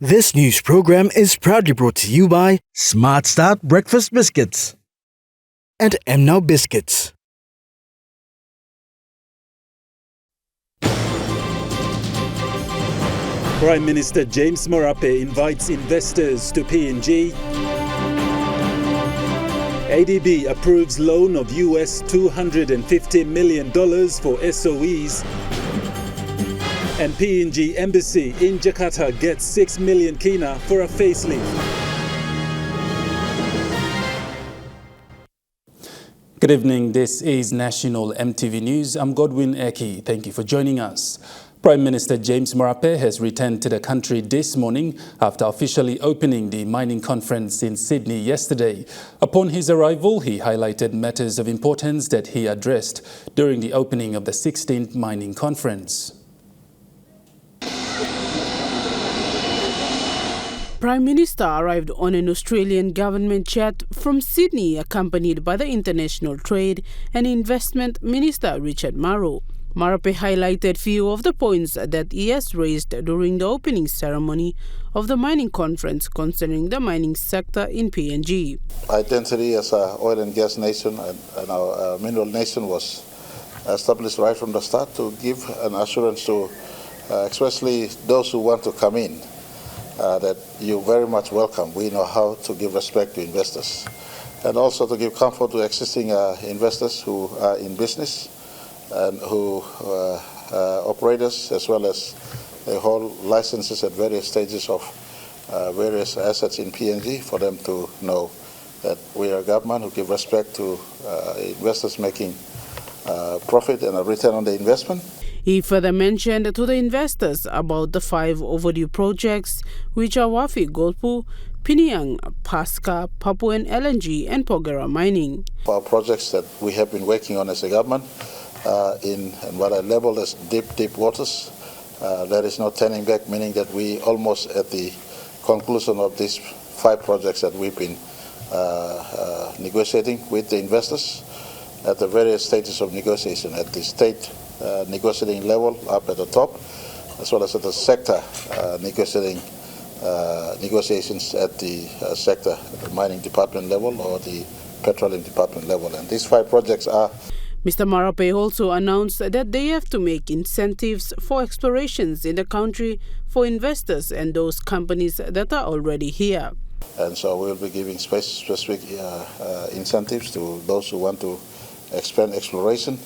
This news program is proudly brought to you by Smart Start Breakfast Biscuits and Now Biscuits. Prime Minister James Marape invites investors to PNG. ADB approves loan of US $250 million for SOEs. And PNG Embassy in Jakarta gets 6 million kina for a facelift. Good evening, this is National EMTV News. I'm Godwin Eki. Thank you for joining us. Prime Minister James Marape has returned to the country this morning after officially opening the mining conference in Sydney yesterday. Upon his arrival, he highlighted matters of importance that he addressed during the opening of the 16th mining conference. Prime Minister arrived on an Australian government jet from Sydney, accompanied by the International Trade and Investment Minister Richard Marrow. Marape highlighted few of the points that he has raised during the opening ceremony of the mining conference concerning the mining sector in PNG. Identity as an oil and gas nation and our mineral nation was established right from the start to give an assurance to especially those who want to come in. That you're very much welcome. We know how to give respect to investors and also to give comfort to existing investors who are in business and who operators, as well as they hold licenses at various stages of various assets in PNG, for them to know that we are a government who give respect to investors making profit and a return on the investment. He further mentioned to the investors about the 5 overdue projects, which are Wafi-Golpu, Piniang, Pasca, Papuan LNG and Porgera mining. For projects that we have been working on as a government in what I label as deep waters, there is no turning back, meaning that we almost at the conclusion of these 5 projects that we've been negotiating with the investors at the various stages of negotiation, at the state negotiating level up at the top, as well as at the sector negotiations at the sector, the mining department level or the petroleum department level. And these 5 projects are... Mr. Marape also announced that they have to make incentives for explorations in the country for investors and those companies that are already here. And so we'll be giving specific incentives to those who want to expand exploration.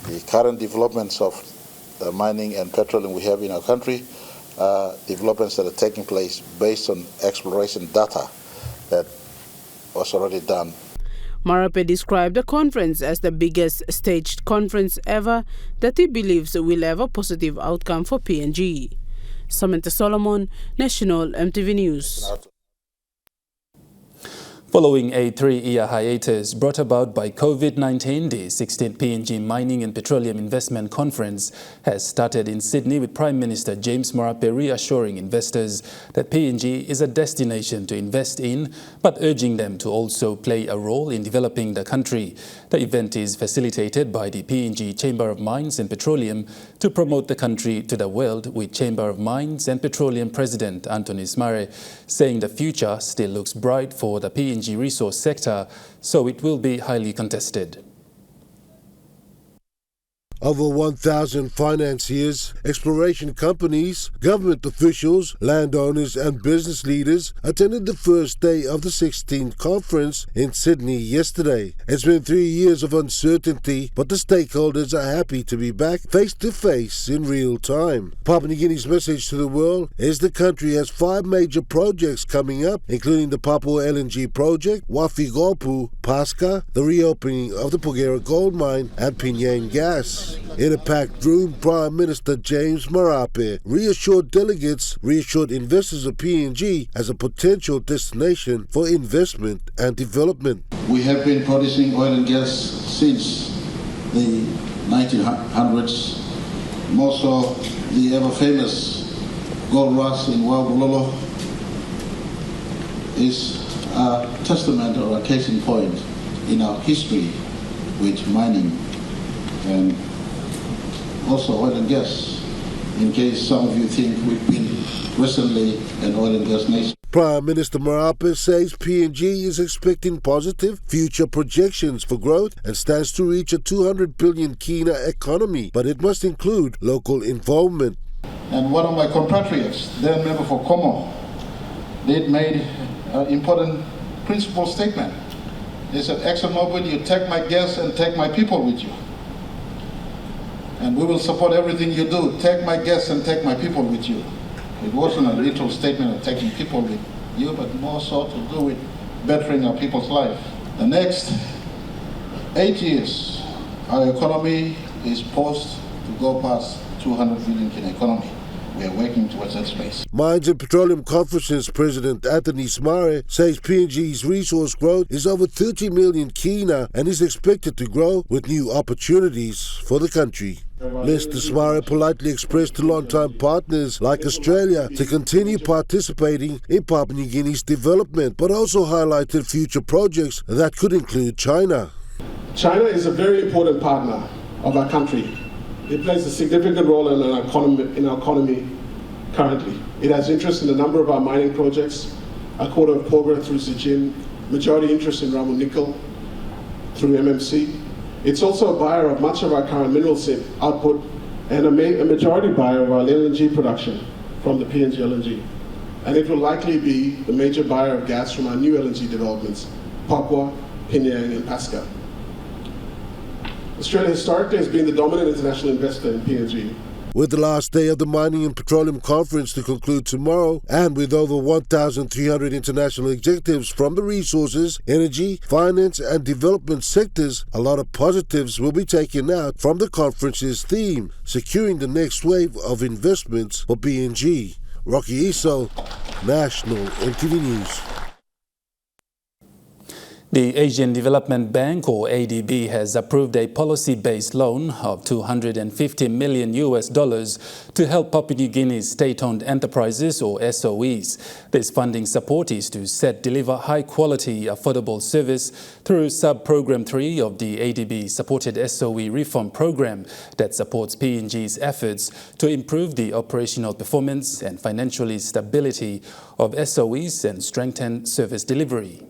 The current developments of the mining and petroleum we have in our country are developments that are taking place based on exploration data that was already done. Marape described the conference as the biggest staged conference ever that he believes will have a positive outcome for PNG. Samantha Solomon, National EMTV News. Following a 3-year hiatus brought about by COVID-19, the 16th PNG Mining and Petroleum Investment Conference has started in Sydney, with Prime Minister James Marape reassuring investors that PNG is a destination to invest in, but urging them to also play a role in developing the country. The event is facilitated by the PNG Chamber of Mines and Petroleum to promote the country to the world, with Chamber of Mines and Petroleum President Anthony Smare saying the future still looks bright for the PNG resource sector, so it will be highly contested. Over 1,000 financiers, exploration companies, government officials, landowners and business leaders attended the first day of the 16th conference in Sydney yesterday. It's been 3 years of uncertainty, but the stakeholders are happy to be back face to face in real time. Papua New Guinea's message to the world is the country has 5 major projects coming up, including the Papua LNG project, Wafi-Golpu, Pasca, the reopening of the Porgera gold mine and Piniang gas. In a packed room, Prime Minister James Marape reassured investors of PNG as a potential destination for investment and development. We have been producing oil and gas since the 1900s. More so, the ever-famous gold rush in Wabulolo is a testament or a case in point in our history with mining and also oil and gas in case some of you think we've been recently an oil and gas nation. Prime Minister Marape says PNG is expecting positive future projections for growth and stands to reach a 200 billion kina economy, but it must include local involvement. And one of my compatriots, then member for Como, they made an important principle statement. They said, ExxonMobil, you take my gas and take my people with you. And we will support everything you do. Take my gas and take my people with you. It wasn't a literal statement of taking people with you, but more so to do with bettering our people's life. The next 8 years, our economy is poised to go past 200 billion in economy. We are working towards that space. Mines and Petroleum Conference's President Anthony Smare says PNG's resource growth is over 30 million kina and is expected to grow with new opportunities for the country. Mr. Smare politely expressed to long-time partners like Australia to continue participating in Papua New Guinea's development, but also highlighted future projects that could include China. China is a very important partner of our country. It plays a significant role in our economy currently. It has interest in a number of our mining projects, a quarter of Porgera through Zijin, majority interest in Ramu Nickel through MMC. It's also a buyer of much of our current mineral output and a majority buyer of our LNG production from the PNG LNG. And it will likely be the major buyer of gas from our new LNG developments, Papua, Pinyang, and Pasca. Australia historically has been the dominant international investor in PNG. With the last day of the Mining and Petroleum Conference to conclude tomorrow, and with over 1,300 international executives from the resources, energy, finance and development sectors, a lot of positives will be taken out from the conference's theme, securing the next wave of investments for PNG. Rocky Iso, National EMTV News. The Asian Development Bank, or ADB, has approved a policy-based loan of $250 million to help Papua New Guinea's state-owned enterprises, or SOEs. This funding support is to deliver high-quality, affordable service through Sub-Program 3 of the ADB-supported SOE reform program that supports PNG's efforts to improve the operational performance and financial stability of SOEs and strengthen service delivery.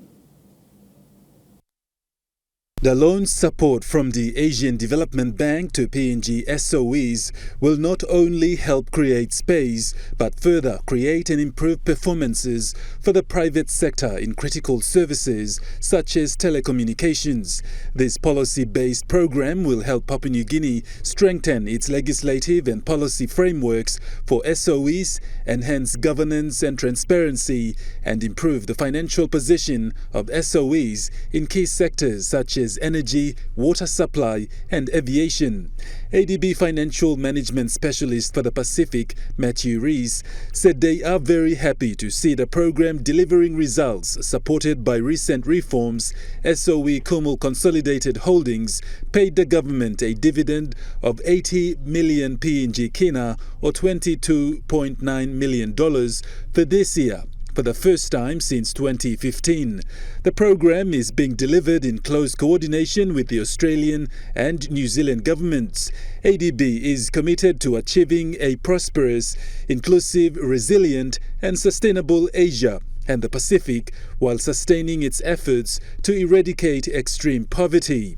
The loan support from the Asian Development Bank to PNG SOEs will not only help create space, but further create and improve performances for the private sector in critical services such as telecommunications. This policy-based program will help Papua New Guinea strengthen its legislative and policy frameworks for SOEs, enhance governance and transparency, and improve the financial position of SOEs in key sectors such as energy, water supply and aviation. ADB Financial Management Specialist for the Pacific, Matthew Rees, said they are very happy to see the program delivering results supported by recent reforms. SOE Kumul Consolidated Holdings paid the government a dividend of 80 million PNG kina or $22.9 million for this year, for the first time since 2015. The program is being delivered in close coordination with the Australian and New Zealand governments. ADB is committed to achieving a prosperous, inclusive, resilient and sustainable Asia and the Pacific while sustaining its efforts to eradicate extreme poverty.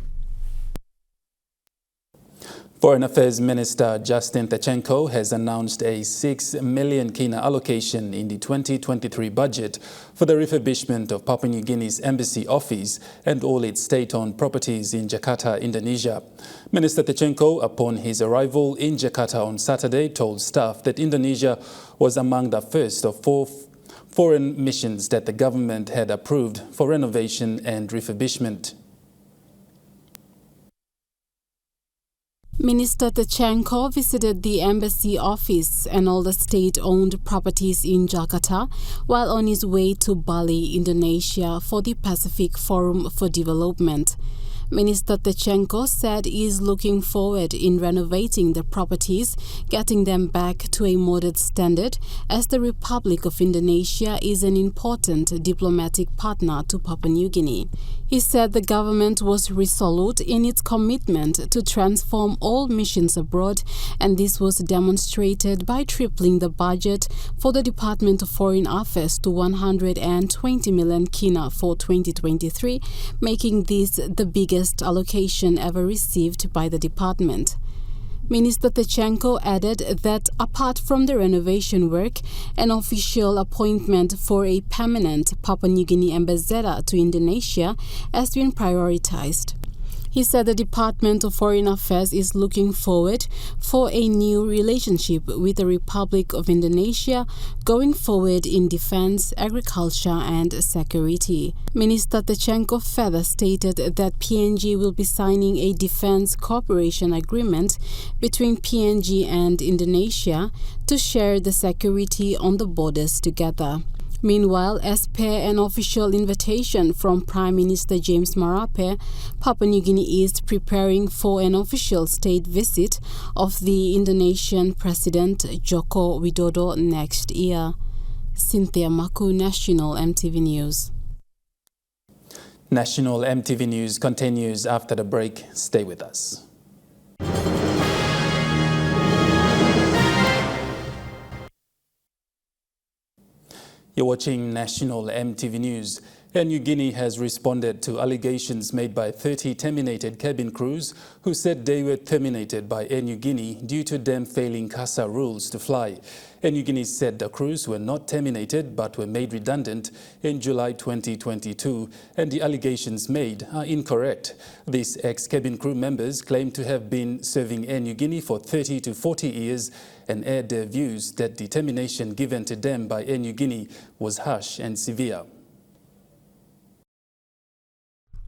Foreign Affairs Minister Justin Tachenko has announced a 6 million kina allocation in the 2023 budget for the refurbishment of Papua New Guinea's embassy office and all its state-owned properties in Jakarta, Indonesia. Minister Tachenko, upon his arrival in Jakarta on Saturday, told staff that Indonesia was among the first of 4 foreign missions that the government had approved for renovation and refurbishment. Minister Tachenko visited the embassy office and all the state-owned properties in Jakarta while on his way to Bali, Indonesia for the Pacific Forum for Development. Minister Techenko said he is looking forward in renovating the properties, getting them back to a modern standard, as the Republic of Indonesia is an important diplomatic partner to Papua New Guinea. He said the government was resolute in its commitment to transform all missions abroad, and this was demonstrated by tripling the budget for the Department of Foreign Affairs to 120 million kina for 2023, making this the biggest allocation ever received by the department. Minister Techenko added that apart from the renovation work, an official appointment for a permanent Papua New Guinea ambassador to Indonesia has been prioritized. He said the Department of Foreign Affairs is looking forward for a new relationship with the Republic of Indonesia going forward in defense, agriculture and security. Minister Techenko further stated that PNG will be signing a defense cooperation agreement between PNG and Indonesia to share the security on the borders together. Meanwhile, as per an official invitation from Prime Minister James Marape, Papua New Guinea is preparing for an official state visit of the Indonesian President Joko Widodo next year. Cynthia Maku, National EMTV News. National EMTV News continues after the break. Stay with us. You're watching National EMTV News. Air New Guinea has responded to allegations made by 30 terminated cabin crews who said they were terminated by Air New Guinea due to them failing CASA rules to fly. Air New Guinea said the crews were not terminated but were made redundant in July 2022, and the allegations made are incorrect. These ex-cabin crew members claim to have been serving Air New Guinea for 30 to 40 years and aired their views that the termination given to them by Air New Guinea was harsh and severe.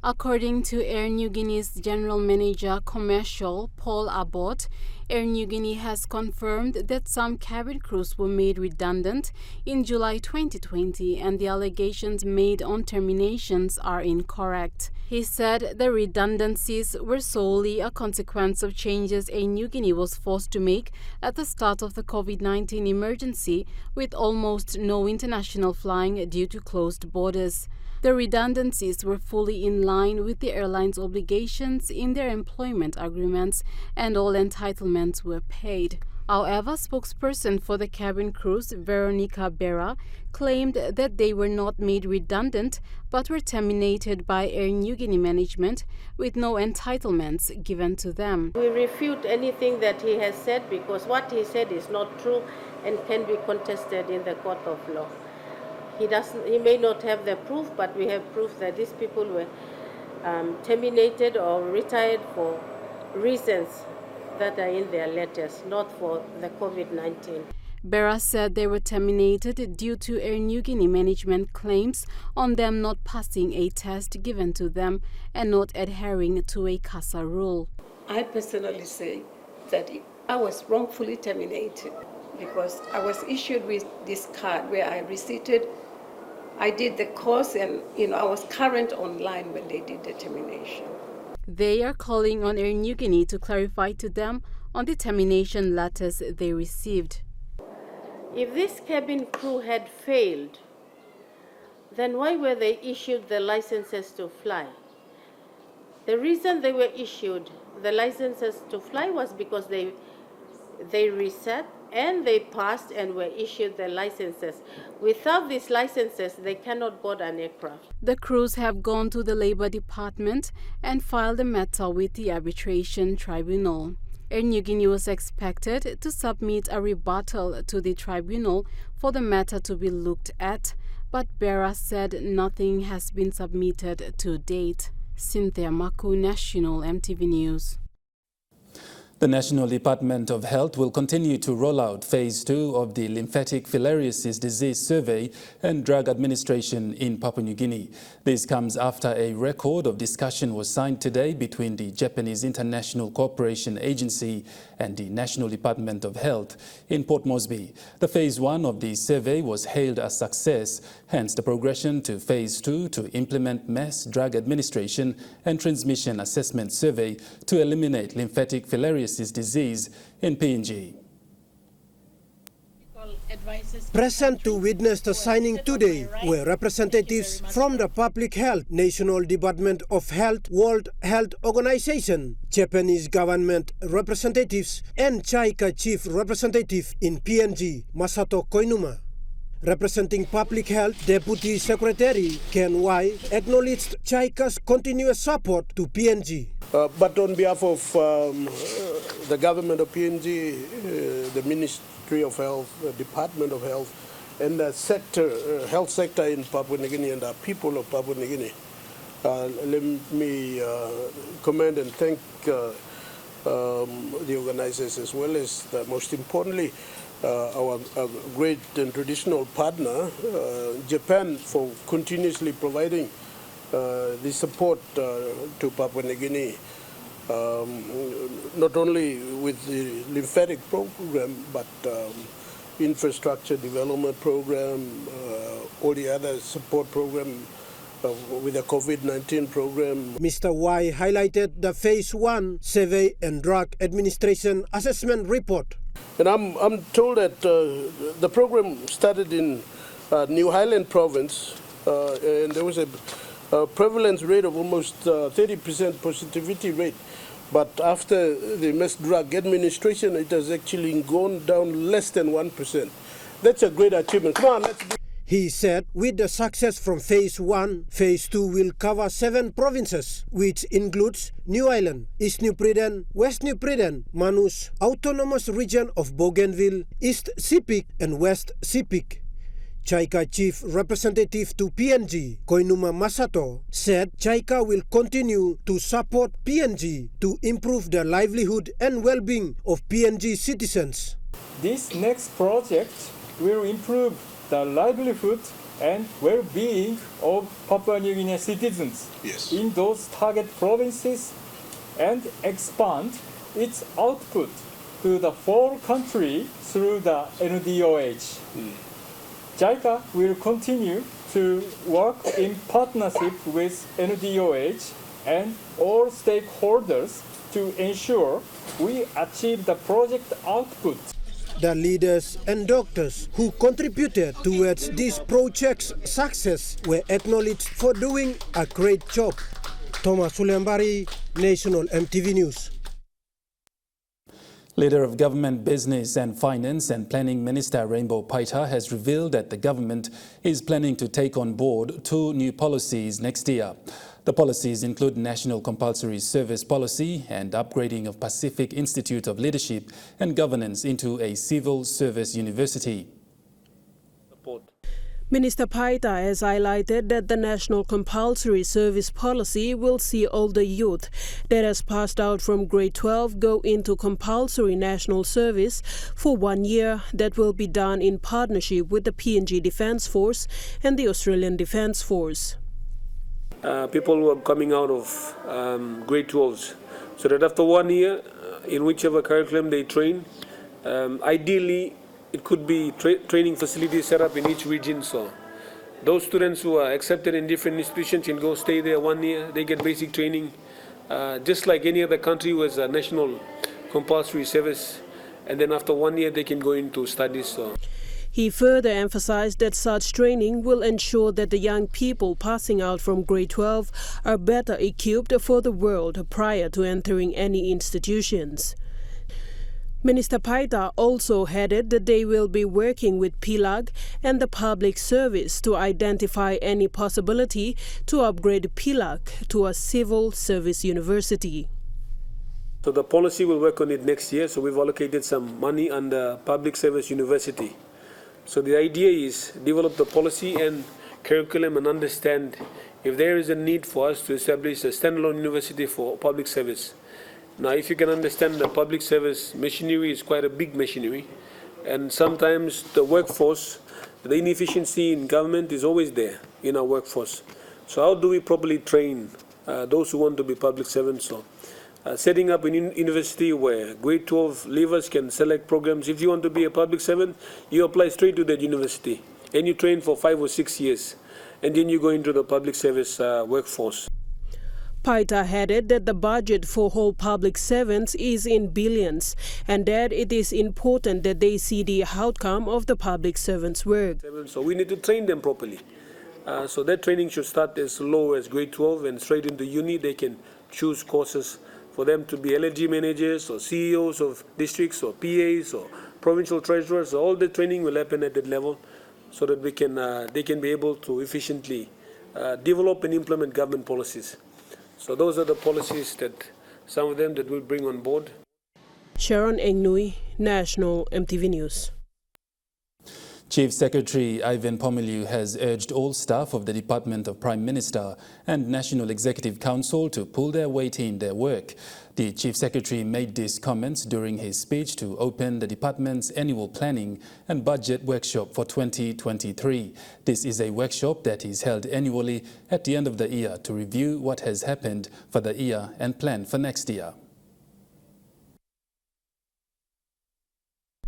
According to Air New Guinea's General Manager Commercial, Paul Abbott, Air New Guinea has confirmed that some cabin crews were made redundant in July 2020 and the allegations made on terminations are incorrect. He said the redundancies were solely a consequence of changes Air New Guinea was forced to make at the start of the COVID-19 emergency, with almost no international flying due to closed borders. The redundancies were fully in line with the airline's obligations in their employment agreements, and all entitlements were paid. However, spokesperson for the cabin crews, Veronica Berra, claimed that they were not made redundant but were terminated by Air New Guinea management with no entitlements given to them. We refute anything that he has said because what he said is not true and can be contested in the court of law. He may not have the proof, but we have proof that these people were terminated or retired for reasons that are in their letters, not for the COVID-19. Berra said they were terminated due to Air New Guinea management claims on them not passing a test given to them and not adhering to a CASA rule. I personally say that I was wrongfully terminated because I was issued with this card where I receipted. I did the course and I was current online when they did the termination. They are calling on Air New Guinea to clarify to them on the termination letters they received. If this cabin crew had failed, then why were they issued the licenses to fly? The reason they were issued the licenses to fly was because they reset and they passed and were issued the licenses. Without these licenses, they cannot board an aircraft. The crews have gone to the Labour Department and filed a matter with the arbitration tribunal. Air New Guinea was expected to submit a rebuttal to the tribunal for the matter to be looked at, but Berra said nothing has been submitted to date. Cynthia Maku, National EMTV News. The National Department of Health will continue to roll out Phase 2 of the Lymphatic Filariasis Disease Survey and Drug Administration in Papua New Guinea. This comes after a record of discussion was signed today between the Japanese International Cooperation Agency and the National Department of Health in Port Moresby. The Phase 1 of the survey was hailed a success, hence the progression to Phase 2 to implement mass drug administration and transmission assessment survey to eliminate lymphatic filariasis disease in PNG. Present to witness the signing today were representatives from the Public Health, National Department of Health, World Health Organization, Japanese government representatives, and JICA Chief Representative in PNG, Masato Koinuma. Representing Public Health, Deputy Secretary Ken Wai acknowledged JICA's continuous support to PNG. But on behalf of the government of PNG, the Ministry of Health, the Department of Health, and the health sector in Papua New Guinea and the people of Papua New Guinea, let me commend and thank the organizers as well as, most importantly, our great and traditional partner, Japan, for continuously providing the support to Papua New Guinea, not only with the lymphatic program, but infrastructure development program, all the other support program with the COVID-19 program. Mr. Y highlighted the Phase 1 Survey and Drug Administration Assessment Report. And I'm told that the program started in New Highland Province, and there was a prevalence rate of almost 30% positivity rate. But after the mass drug administration, it has actually gone down less than 1%. That's a great achievement. Come on, let's do. He said with the success from Phase 1, Phase 2 will cover 7 provinces, which includes New Island, East New Priden, West New Priden, Manus, Autonomous Region of Bougainville, East Sepik, and West Sepik. JICA Chief Representative to PNG, Koinuma Masato, said JICA will continue to support PNG to improve the livelihood and well-being of PNG citizens. This next project will improve the livelihood and well-being of Papua New Guinea citizens in those target provinces and expand its output to the whole country through the NDOH. JICA will continue to work in partnership with NDOH and all stakeholders to ensure we achieve the project output. The leaders and doctors who contributed towards this project's success were acknowledged for doing a great job. Thomas Sulembari, National EMTV News. Leader of Government Business and Finance and Planning Minister Rainbow Paita has revealed that the government is planning to take on board 2 new policies next year. The policies include National Compulsory Service Policy and upgrading of Pacific Institute of Leadership and Governance into a civil service university. Minister Paita has highlighted that the National Compulsory Service Policy will see older youth that has passed out from grade 12 go into compulsory national service for 1 year. That will be done in partnership with the PNG Defence Force and the Australian Defence Force. People who are coming out of grade 12s, so that after 1 year, in whichever curriculum they train, ideally it could be training facilities set up in each region. So those students who are accepted in different institutions can go stay there 1 year. They get basic training, just like any other country who has a national compulsory service. And then after 1 year, they can go into studies. So. He further emphasized that such training will ensure that the young people passing out from grade 12 are better equipped for the world prior to entering any institutions. Minister Paita also added that they will be working with PILAG and the public service to identify any possibility to upgrade PILAG to a civil service university. So the policy will work on it next year, so we've allocated some money under public service university. So the idea is develop the policy and curriculum and understand if there is a need for us to establish a standalone university for public service. Now, if you can understand, the public service machinery is quite a big machinery, and sometimes the workforce, the inefficiency in government is always there in our workforce. So how do we properly train those who want to be public servants? So, setting up a university where grade 12 leavers can select programs. If you want to be a public servant, you apply straight to that university, and you train for 5 or 6 years, and then you go into the public service workforce. Paita added that the budget for whole public servants is in billions and that it is important that they see the outcome of the public servants' work. So we need to train them properly. So that training should start as low as grade 12 and straight into uni. They can choose courses for them to be LG managers or CEOs of districts or PAs or provincial treasurers. So all the training will happen at that level so that they can be able to efficiently develop and implement government policies. So those are the policies that some of them that we'll bring on board. Sharon Engnui, National EMTV News. Chief Secretary Ivan Pomeliu has urged all staff of the Department of Prime Minister and National Executive Council to pull their weight in their work. The Chief Secretary made these comments during his speech to open the department's annual planning and budget workshop for 2023. This is a workshop that is held annually at the end of the year to review what has happened for the year and plan for next year.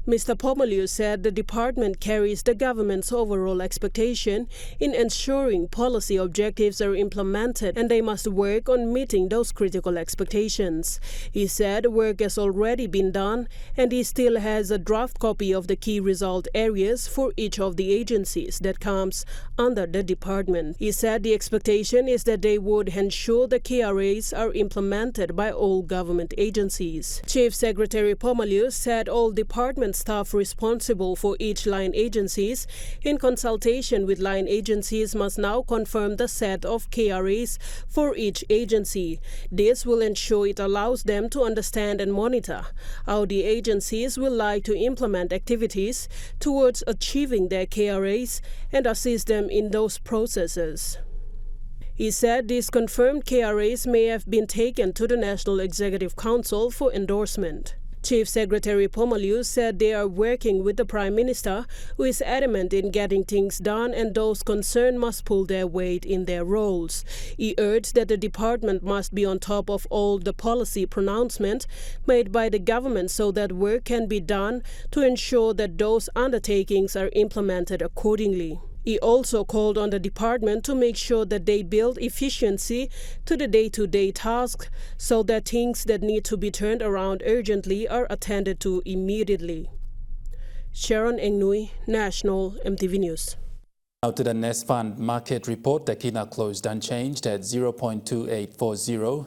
Mr. Pomeliu said the department carries the government's overall expectation in ensuring policy objectives are implemented and they must work on meeting those critical expectations. He said work has already been done and he still has a draft copy of the key result areas for each of the agencies that comes under the department. He said the expectation is that they would ensure the KRAs are implemented by all government agencies. Chief Secretary Pomeliu said all departments staff responsible for each line agencies in consultation with line agencies must now confirm the set of KRAs for each agency. This will ensure it allows them to understand and monitor how the agencies will like to implement activities towards achieving their KRAs and assist them in those processes. He said these confirmed KRAs may have been taken to the National Executive Council for endorsement. Chief Secretary Pomeliu said they are working with the Prime Minister, who is adamant in getting things done and those concerned must pull their weight in their roles. He urged that the department must be on top of all the policy pronouncements made by the government so that work can be done to ensure that those undertakings are implemented accordingly. He also called on the department to make sure that they build efficiency to the day-to-day tasks so that things that need to be turned around urgently are attended to immediately. Sharon Engnui, National EMTV News. Now to the Nest Fund market report. The Kina closed unchanged at 0.2840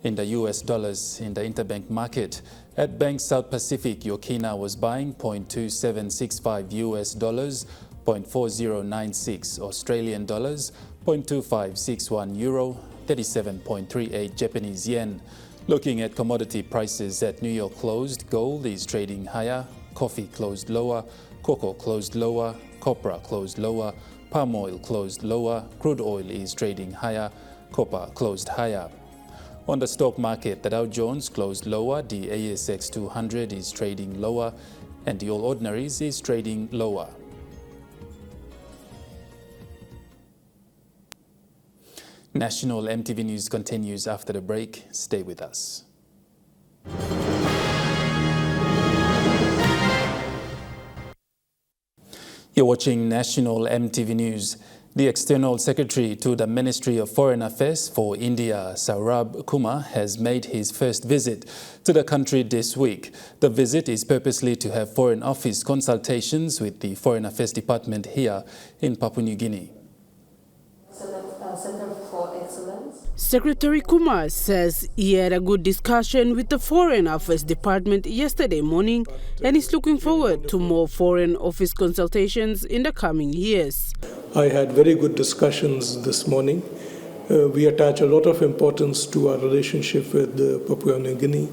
in the US dollars in the interbank market. At Bank South Pacific, your Kina was buying 0.2765 US dollars, 0.4096 Australian dollars, 0.2561 euro, 37.38 Japanese yen. Looking at commodity prices at New York closed, gold is trading higher, coffee closed lower, cocoa closed lower, copra closed lower, palm oil closed lower, crude oil is trading higher, copper closed higher. On the stock market, the Dow Jones closed lower, the ASX 200 is trading lower, and the All Ordinaries is trading lower. National EMTV News continues after the break. Stay with us. You're watching National EMTV News. The External Secretary to the Ministry of Foreign Affairs for India, Saurabh Kumar, has made his first visit to the country this week. The visit is purposely to have Foreign Office consultations with the Foreign Affairs Department here in Papua New Guinea. Secretary Kumar says he had a good discussion with the Foreign Affairs Department yesterday morning and is looking forward to more Foreign Office consultations in the coming years. I had very good discussions this morning. We attach a lot of importance to our relationship with Papua New Guinea,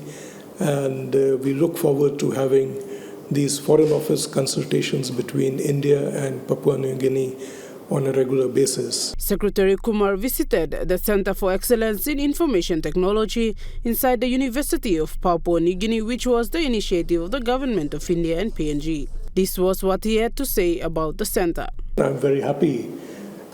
and we look forward to having these Foreign Office consultations between India and Papua New Guinea on a regular basis. Secretary Kumar visited the Center for Excellence in Information Technology inside the University of Papua New Guinea, which was the initiative of the Government of India and PNG. This was what he had to say about the center. I'm very happy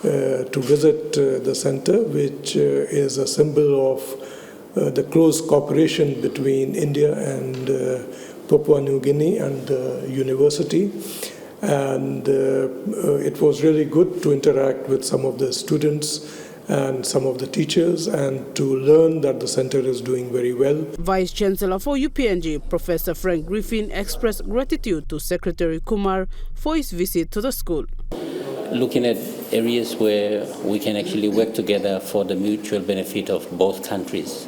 to visit the center, which is a symbol of the close cooperation between India and Papua New Guinea and the university. And it was really good to interact with some of the students and some of the teachers and to learn that the center is doing very well. Vice Chancellor for UPNG, Professor Frank Griffin, expressed gratitude to Secretary Kumar for his visit to the school. Looking at areas where we can actually work together for the mutual benefit of both countries.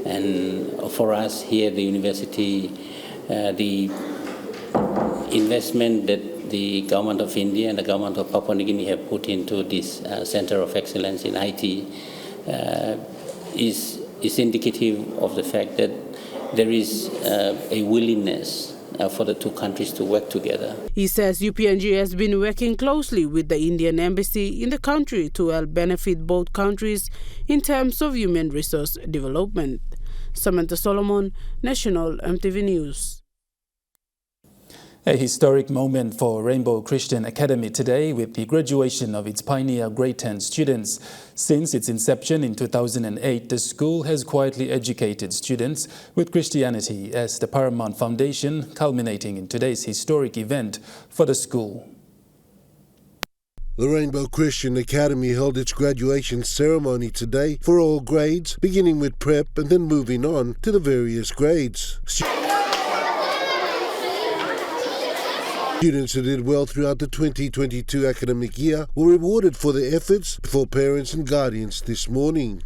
And for us here at the university, the investment that the government of India and the government of Papua New Guinea have put into this Center of Excellence in IT is indicative of the fact that there is a willingness for the two countries to work together. He says UPNG has been working closely with the Indian Embassy in the country to help benefit both countries in terms of human resource development. Samantha Solomon, National EMTV News. A historic moment for Rainbow Christian Academy today with the graduation of its pioneer grade 10 students. Since its inception in 2008, the school has quietly educated students with Christianity as the paramount foundation, culminating in today's historic event for the school. The Rainbow Christian Academy held its graduation ceremony today for all grades, beginning with prep and then moving on to the various grades. Students who did well throughout the 2022 academic year were rewarded for their efforts before parents and guardians this morning.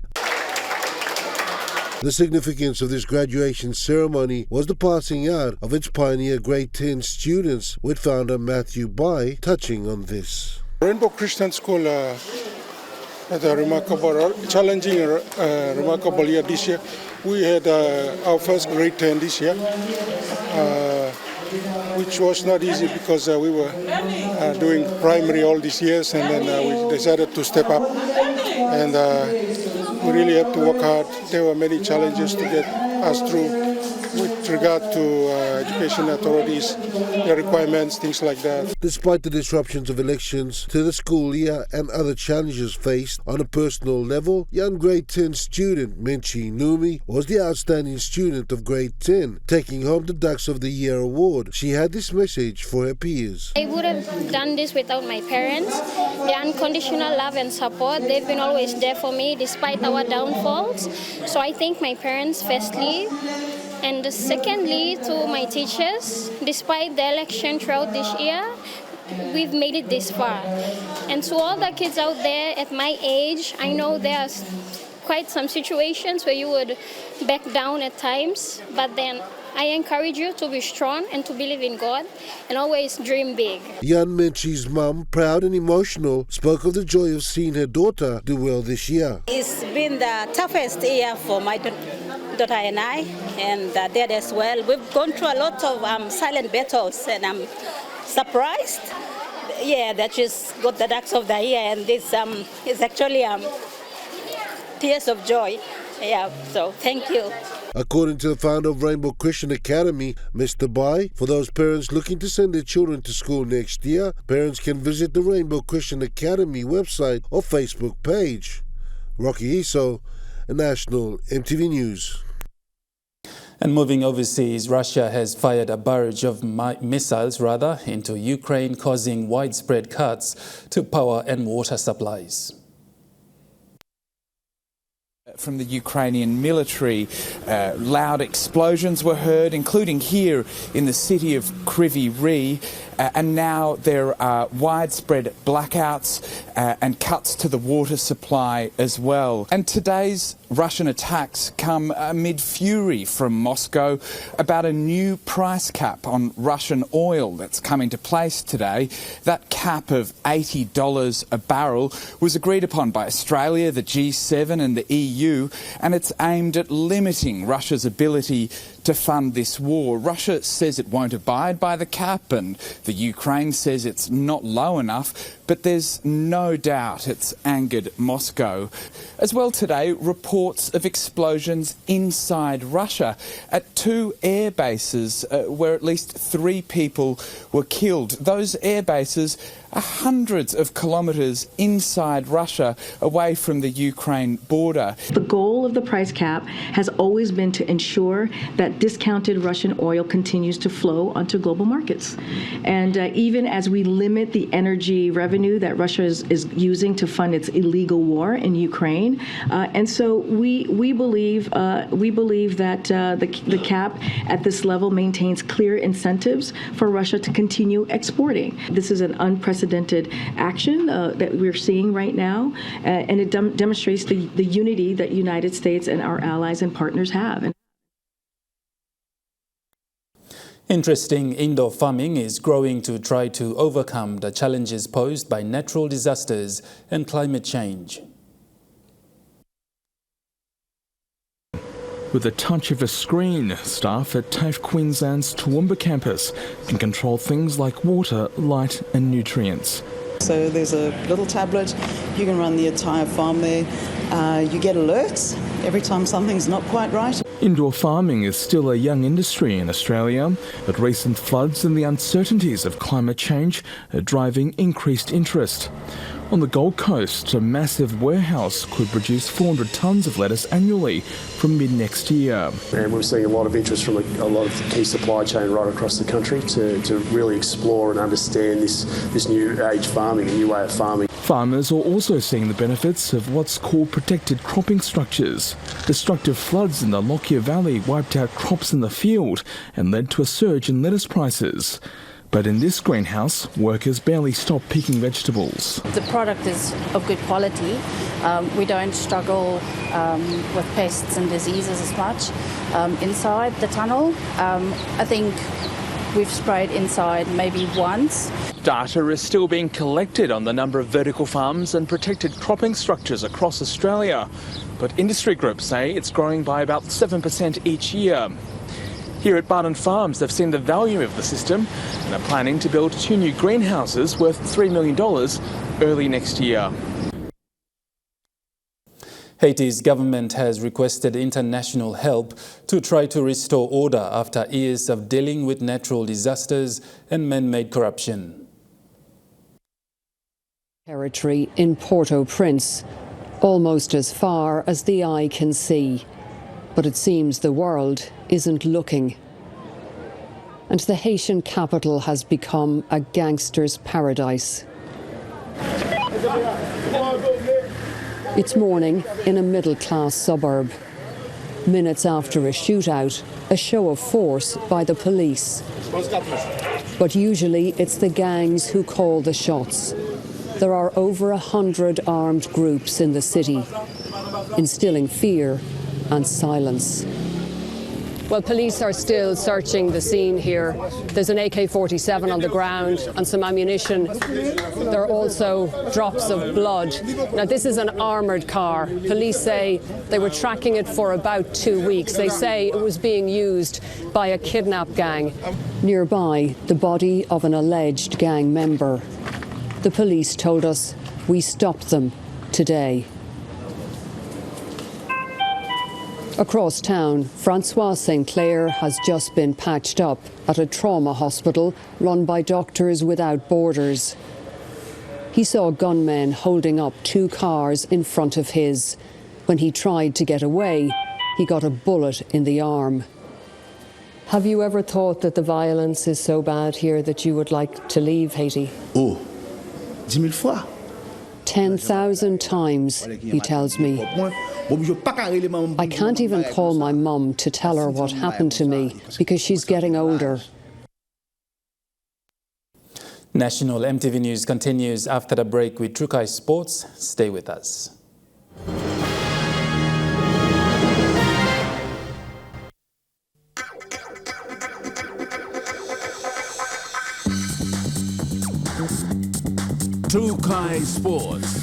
The significance of this graduation ceremony was the passing out of its pioneer grade 10 students, with founder Matthew Bai touching on this. Rainbow Christian School had a remarkable, challenging, remarkable year this year. We had our first grade 10 this year. Which was not easy because we were doing primary all these years, and then we decided to step up, and we really had to work hard. There were many challenges to get us through with regard to education authorities, their requirements, things like that. Despite the disruptions of elections to the school year and other challenges faced on a personal level, young grade 10 student Menchi Numi was the outstanding student of grade 10, taking home the Ducks of the Year award. She had this message for her peers. I would have done this without my parents. Their unconditional love and support, they've been always there for me despite our downfalls. So I thank my parents firstly. And secondly, to my teachers, despite the election throughout this year, we've made it this far. And to all the kids out there at my age, I know there's quite some situations where you would back down at times, but then I encourage you to be strong and to believe in God and always dream big. Yan Menchi's mum, proud and emotional, spoke of the joy of seeing her daughter do well this year. It's been the toughest year for my daughter and I, and Dad as well. We've gone through a lot of silent battles, and I'm surprised, that she's got the Ducks of the Year, and this is actually tears of joy. So thank you. According to the founder of Rainbow Christian Academy, Mr. Bai, for those parents looking to send their children to school next year, parents can visit the Rainbow Christian Academy website or Facebook page. Rocky Iso, National EMTV News. And moving overseas, Russia has fired a barrage of missiles into Ukraine, causing widespread cuts to power and water supplies. From the Ukrainian military, loud explosions were heard, including here in the city of Kryvyi Rih, and now there are widespread blackouts and cuts to the water supply as well. And today's Russian attacks come amid fury from Moscow about a new price cap on Russian oil that's come into place today. That cap of $80 a barrel was agreed upon by Australia, the G7 and the EU, and it's aimed at limiting Russia's ability to fund this war. Russia says it won't abide by the cap, and the Ukraine says it's not low enough, but there's no doubt it's angered Moscow. As well today, reports of explosions inside Russia at 2 air bases where at least 3 people were killed. Those air bases are hundreds of kilometres inside Russia, away from the Ukraine border. The goal of the price cap has always been to ensure that discounted Russian oil continues to flow onto global markets. And even as we limit the energy revenue that Russia is using to fund its illegal war in Ukraine, and so we believe that the cap at this level maintains clear incentives for Russia to continue exporting. This is an unprecedented action that we're seeing right now, and it demonstrates the unity that United States and our allies and partners have. Interesting indoor farming is growing to try to overcome the challenges posed by natural disasters and climate change. With a touch of a screen, staff at TAFE Queensland's Toowoomba campus can control things like water, light and nutrients. So there's a little tablet, you can run the entire farm there. You get alerts every time something's not quite right. Indoor farming is still a young industry in Australia, but recent floods and the uncertainties of climate change are driving increased interest. On the Gold Coast, a massive warehouse could produce 400 tonnes of lettuce annually from mid-next year. And we're seeing a lot of interest from a lot of the key supply chain right across the country to really explore and understand this new age farming, a new way of farming. Farmers are also seeing the benefits of what's called protected cropping structures. Destructive floods in the Lockyer Valley wiped out crops in the field and led to a surge in lettuce prices. But in this greenhouse, workers barely stop picking vegetables. The product is of good quality. We don't struggle with pests and diseases as much. Inside the tunnel, I think we've sprayed inside maybe once. Data is still being collected on the number of vertical farms and protected cropping structures across Australia, but industry groups say it's growing by about 7% each year. Here at Barton Farms, they've seen the value of the system and are planning to build 2 new greenhouses worth $3 million early next year. Haiti's government has requested international help to try to restore order after years of dealing with natural disasters and man-made corruption. Territory in Port-au-Prince, almost as far as the eye can see. But it seems the world isn't looking. And the Haitian capital has become a gangster's paradise. It's morning in a middle-class suburb. Minutes after a shootout, a show of force by the police. But usually it's the gangs who call the shots. There are over 100 armed groups in the city, instilling fear and silence. Well, police are still searching the scene here. There's an AK-47 on the ground and some ammunition. There are also drops of blood. Now, this is an armoured car. Police say they were tracking it for about 2 weeks. They say it was being used by a kidnap gang. Nearby, the body of an alleged gang member. The police told us we stopped them today. Across town, Francois St. Clair has just been patched up at a trauma hospital run by Doctors Without Borders. He saw gunmen holding up 2 cars in front of his. When he tried to get away, he got a bullet in the arm. Have you ever thought that the violence is so bad here that you would like to leave Haiti? Oh, 10,000 fois. 10,000 times, he tells me. I can't even call my mum to tell her what happened to me because she's getting older. National EMTV News continues after the break with Trukai Sports. Stay with us. Trukai Sports.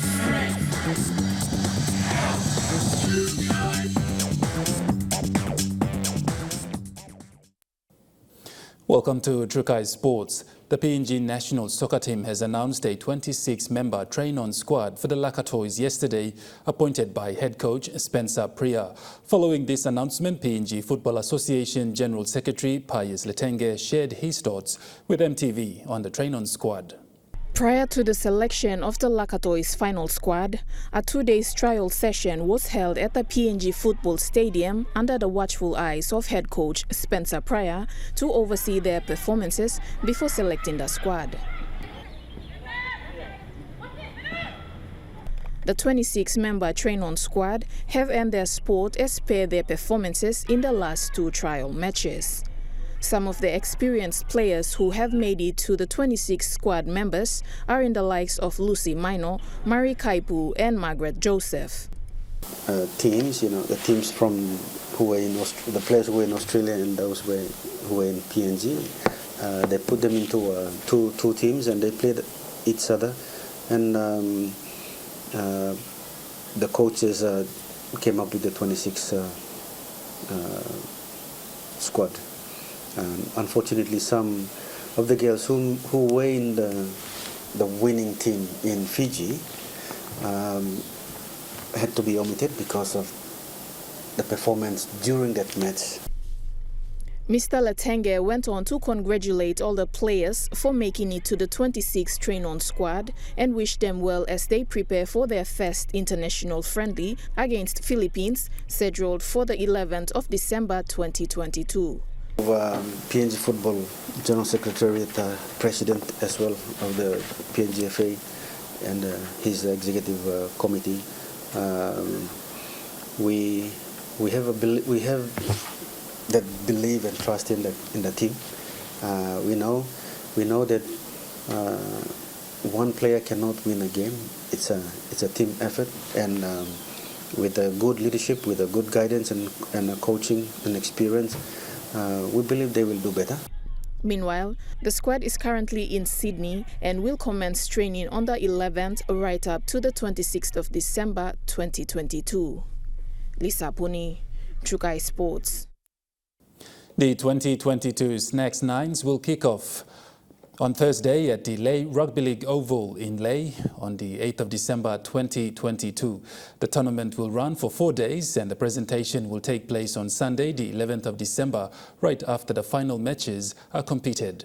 Welcome to Trukai Sports. The PNG national soccer team has announced a 26-member train-on squad for the Lakatoys yesterday, appointed by head coach Spencer Priya. Following this announcement, PNG Football Association General Secretary Pius Letenge shared his thoughts with EMTV on the train-on squad. Prior to the selection of the Lakatoys final squad, a 2-day trial session was held at the PNG Football Stadium under the watchful eyes of head coach Spencer Priya to oversee their performances before selecting the squad. The 26-member train-on squad have earned their spot as per their performances in the last 2 trial matches. Some of the experienced players who have made it to the 26 squad members are in the likes of Lucy Maino, Marie Kaipu and Margaret Joseph. Teams, the teams who were in the players who were in Australia and those who were in PNG, they put them into two teams and they played each other, and the coaches came up with the 26 squad. Unfortunately, some of the girls who were in the winning team in Fiji had to be omitted because of the performance during that match. Mr. Letenge went on to congratulate all the players for making it to the 26 train-on squad and wish them well as they prepare for their first international friendly against Philippines, scheduled for the 11th of December 2022. PNG Football General Secretariat, President as well of the PNGFA and his executive committee. We have that belief and trust in the team. We know that one player cannot win a game. It's a team effort, and with a good leadership, with a good guidance and a coaching and experience, we believe they will do better. Meanwhile, the squad is currently in Sydney and will commence training on the 11th right up to the 26th of December 2022. Lisa Puni, Trukai Sports. The 2022 Snacks Nines will kick off on Thursday at the Lae Rugby League Oval in Lae on the 8th of December 2022. The tournament will run for 4 days and the presentation will take place on Sunday, the 11th of December, right after the final matches are competed.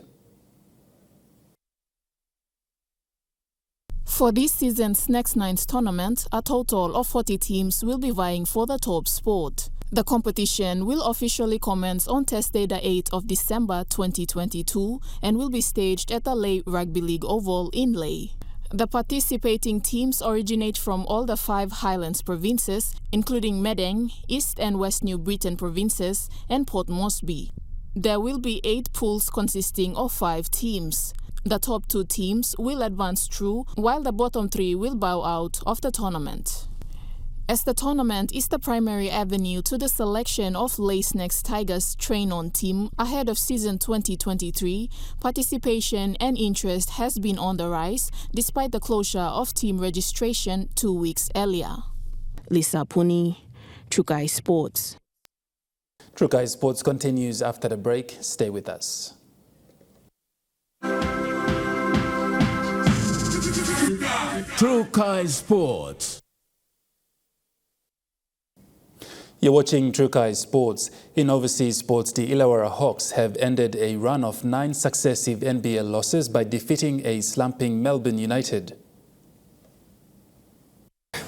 For this season's Snacks Nines tournament, a total of 40 teams will be vying for the top spot. The competition will officially commence on Thursday, the 8th of December 2022 and will be staged at the Lae Rugby League Oval in Lae. The participating teams originate from all the 5 Highlands provinces, including Madang, East and West New Britain provinces, and Port Moresby. There will be 8 pools consisting of 5 teams. The top 2 teams will advance through, while the bottom 3 will bow out of the tournament. As the tournament is the primary avenue to the selection of Lae Snacks Tigers train-on team ahead of season 2023, participation and interest has been on the rise despite the closure of team registration 2 weeks earlier. Lisa Puni, Trukai Sports. Trukai Sports continues after the break. Stay with us. Trukai Sports. You're watching Trukai Sports. In overseas sports, the Illawarra Hawks have ended a run of 9 successive NBL losses by defeating a slumping Melbourne United.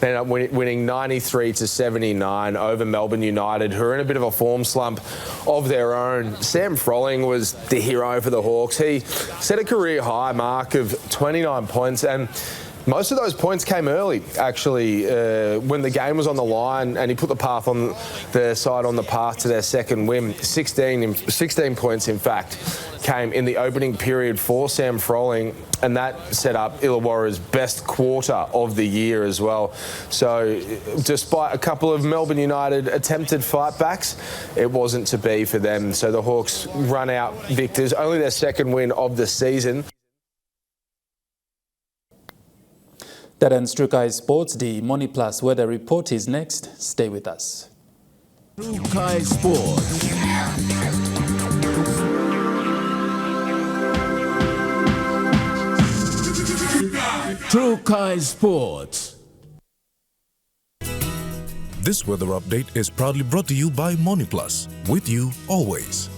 They ended up winning 93-79 over Melbourne United, who are in a bit of a form slump of their own. Sam Frolling was the hero for the Hawks. He set a career high mark of 29 points, and most of those points came early, actually, when the game was on the line, and he put their side on the path to their second win. 16 points, in fact, came in the opening period for Sam Frolling, and that set up Illawarra's best quarter of the year as well. So despite a couple of Melbourne United attempted fightbacks, it wasn't to be for them. So the Hawks run out victors, only their second win of the season. That ends Trukai Sports. The Money Plus weather report is next. Stay with us. Trukai Sports. through Kai Sports. This weather update is proudly brought to you by MoneyPlus, with you always.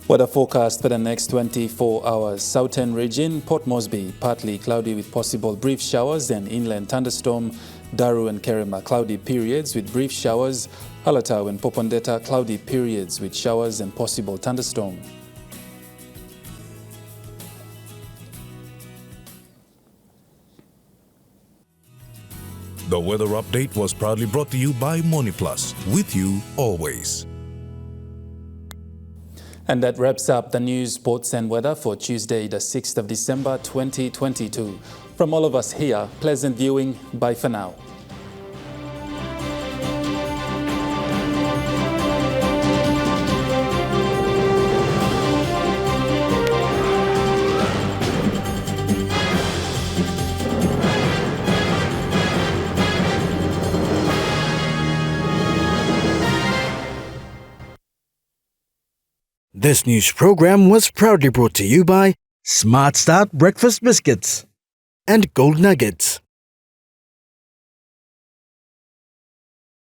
Weather forecast for the next 24 hours. Southern region, Port Moresby, partly cloudy with possible brief showers and inland thunderstorm. Daru and Kerema, cloudy periods with brief showers. Hallertau and Popondetta, cloudy periods with showers and possible thunderstorm. The weather update was proudly brought to you by MoneyPlus, with you always. And that wraps up the news, sports and weather for Tuesday, the 6th of December, 2022. From all of us here, pleasant viewing. Bye for now. This news program was proudly brought to you by Smart Start Breakfast Biscuits and Gold Nuggets.